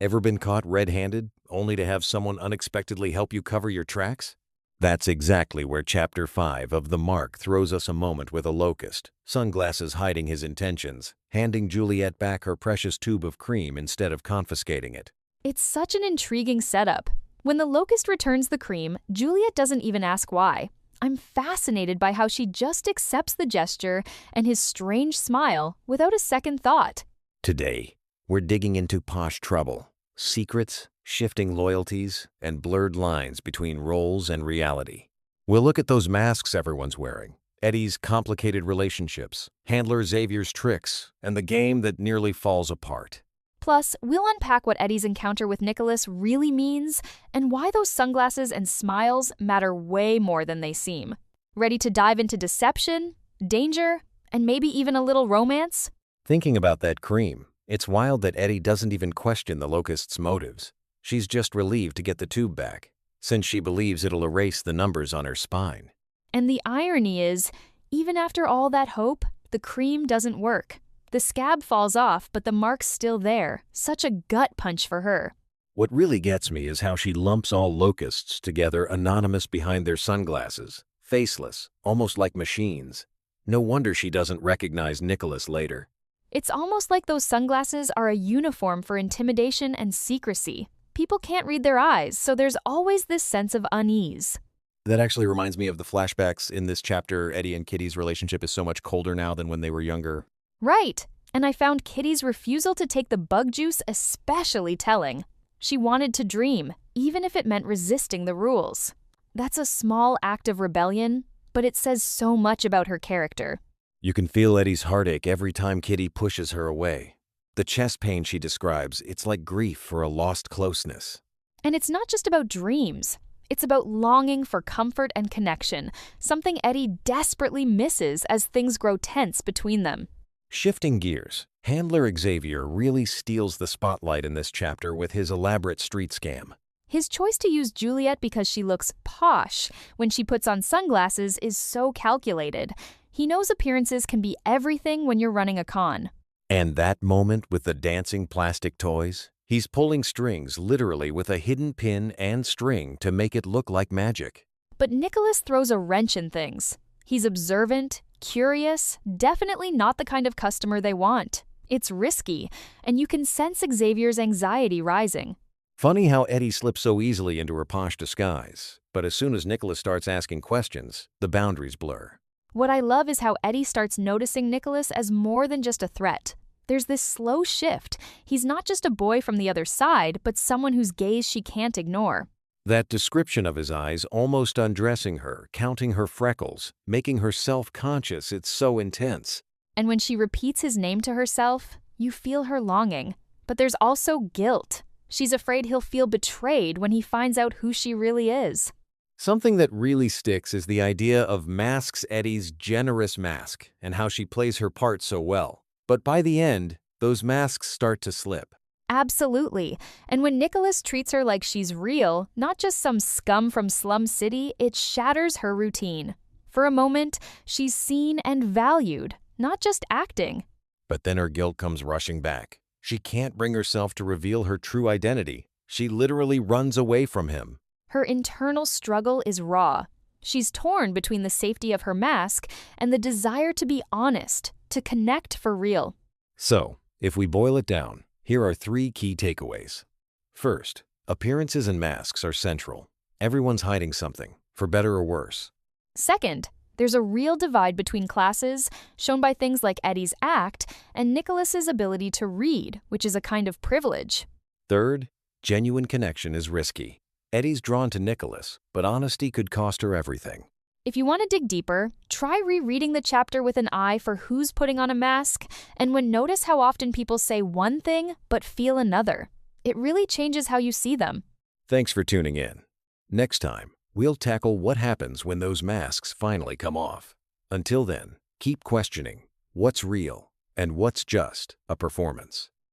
Ever been caught red-handed, only to have someone unexpectedly help you cover your tracks? That's exactly where Chapter 5 of The Mark throws us a moment with a locust, sunglasses hiding his intentions, handing Juliet back her precious tube of cream instead of confiscating it. It's such an intriguing setup. When the locust returns the cream, Juliet doesn't even ask why. I'm fascinated by how she just accepts the gesture and his strange smile without a second thought. Today, we're digging into posh trouble, secrets, shifting loyalties, and blurred lines between roles and reality. We'll look at those masks everyone's wearing, Eddie's complicated relationships, Handler Xavier's tricks, and the game that nearly falls apart. Plus, we'll unpack what Eddie's encounter with Nicholas really means and why those sunglasses and smiles matter way more than they seem. Ready to dive into deception, danger, and maybe even a little romance? Thinking about that cream, it's wild that Eddie doesn't even question the locust's motives. She's just relieved to get the tube back, since she believes it'll erase the numbers on her spine. And the irony is, even after all that hope, the cream doesn't work. The scab falls off, but the mark's still there. Such a gut punch for her. What really gets me is how she lumps all locusts together anonymous behind their sunglasses, faceless, almost like machines. No wonder she doesn't recognize Nicholas later. It's almost like those sunglasses are a uniform for intimidation and secrecy. People can't read their eyes, so there's always this sense of unease. That actually reminds me of the flashbacks in this chapter. Eddie and Kitty's relationship is so much colder now than when they were younger. Right, and I found Kitty's refusal to take the bug juice especially telling. She wanted to dream, even if it meant resisting the rules. That's a small act of rebellion, but it says so much about her character. You can feel Eddie's heartache every time Kitty pushes her away. The chest pain she describes, it's like grief for a lost closeness. And it's not just about dreams. It's about longing for comfort and connection, something Eddie desperately misses as things grow tense between them. Shifting gears, Handler Xavier really steals the spotlight in this chapter with his elaborate street scam. His choice to use Juliet because she looks posh when she puts on sunglasses is so calculated. He knows appearances can be everything when you're running a con. And that moment with the dancing plastic toys? He's pulling strings literally with a hidden pin and string to make it look like magic. But Nicholas throws a wrench in things. He's observant, curious, definitely not the kind of customer they want. It's risky, and you can sense Xavier's anxiety rising. Funny how Eddie slips so easily into her posh disguise, but as soon as Nicholas starts asking questions, the boundaries blur. What I love is how Eddie starts noticing Nicholas as more than just a threat. There's this slow shift. He's not just a boy from the other side, but someone whose gaze she can't ignore. That description of his eyes almost undressing her, counting her freckles, making her self-conscious, it's so intense. And when she repeats his name to herself, you feel her longing. But there's also guilt. She's afraid he'll feel betrayed when he finds out who she really is. Something that really sticks is the idea of Masks Eddie's generous mask and how she plays her part so well. But by the end, those masks start to slip. Absolutely. And when Nicholas treats her like she's real, not just some scum from Slum City, it shatters her routine. For a moment, she's seen and valued, not just acting. But then her guilt comes rushing back. She can't bring herself to reveal her true identity. She literally runs away from him. Her internal struggle is raw. She's torn between the safety of her mask and the desire to be honest, to connect for real. So, if we boil it down, here are 3 key takeaways. First, appearances and masks are central. Everyone's hiding something, for better or worse. Second, there's a real divide between classes, shown by things like Eddie's act and Nicholas's ability to read, which is a kind of privilege. Third, genuine connection is risky. Eddie's drawn to Nicholas, but honesty could cost her everything. If you want to dig deeper, try rereading the chapter with an eye for who's putting on a mask, and when notice how often people say one thing but feel another. It really changes how you see them. Thanks for tuning in. Next time, we'll tackle what happens when those masks finally come off. Until then, keep questioning what's real and what's just a performance.